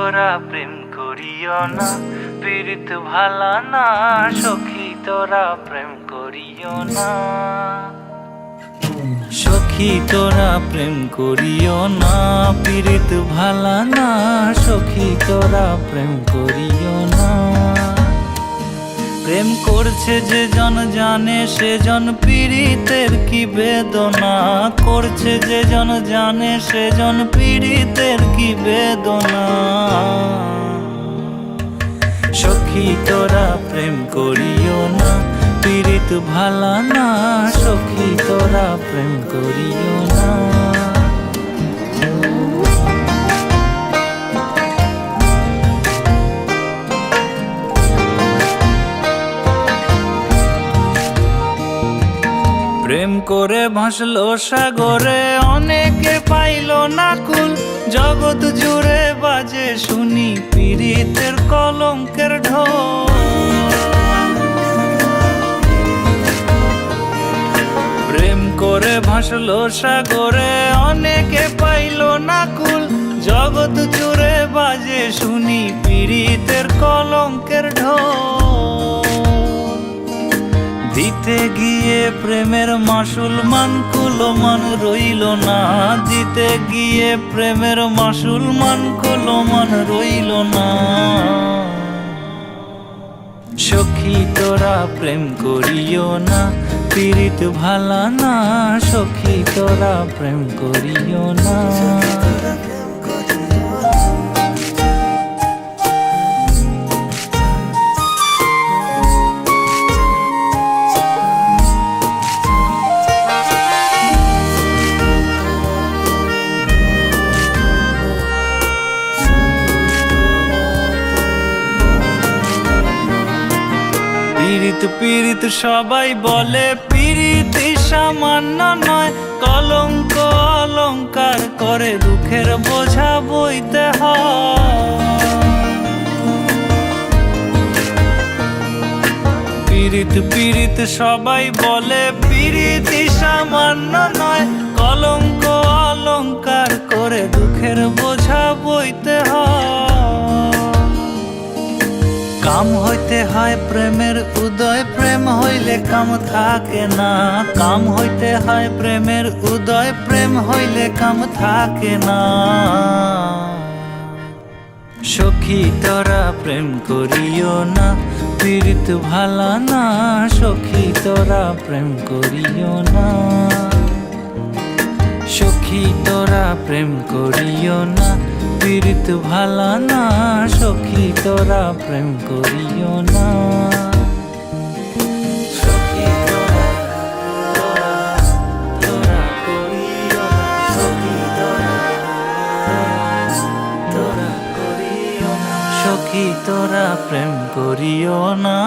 তোরা প্রেম করিও না, পীড়িত ভালা না। সখী তোরা প্রেম করিও না, সখী তোরা প্রেম করিও না, পীড়িত ভালা না। সখী তোরা প্রেম করিও না। প্রেম করছে যে জন জানে সে জন পীড়িতের কি বেদনা করছে, যে জন জানে সে জন পীড়িতের কি বেদনা। সখী তোরা প্রেম করিও না, পীড়িত ভালা না। সখী তোরা প্রেম করিও না। প্রেম করে ভাসলো সাগরে, অনেকে পাইল না কুল। জগৎ জুড়ে বাজে শুনি পীড়িতের কলঙ্কের ঢোল। প্রেম করে ভাসলো সাগরে, অনেকে পাইল না কুল। জগৎ জুড়ে বাজে শুনি পীড়িতের কলঙ্কের ঢোল। দিতে গিয়ে প্রেমের মাসুল মান কুলো মান রইল না, দিতে গিয়ে প্রেমের মাসুল মান কুলো মান রইল না। সখী তোরা প্রেম করিও না, পীড়িত ভালা না। সখী তোরা প্রেম করিও না। পীড়িত পীড়িত সবাই বলে, পীড়িতি সামান্য নয়। কলঙ্ক অলঙ্কার করে দুঃখের বোঝা বইতে হয়। পীড়িত পীড়িত সবাই বলে, পীড়িতি সামান্য নয়। কলঙ্ক অলঙ্কার করে দুঃখের বোঝা বইতে হয়। কাম হইতে হয় প্রেমের উদয়, প্রেম হইলে কাম থাকে না। কাম হইতে হয় প্রেমের উদয়, প্রেম হইলে কাম থাকে না। সখী তোরা প্রেম করিও না, পীড়িত ভালা না। সখী তোরা প্রেম করিও না, সখী তোরা প্রেম করিও না, পীড়িত ভালা না। সখী তোরা প্রেম করিও না। সখী তোরা তোরা করিও না, সখী তোরা করিও না, সখী তোরা প্রেম করিও না।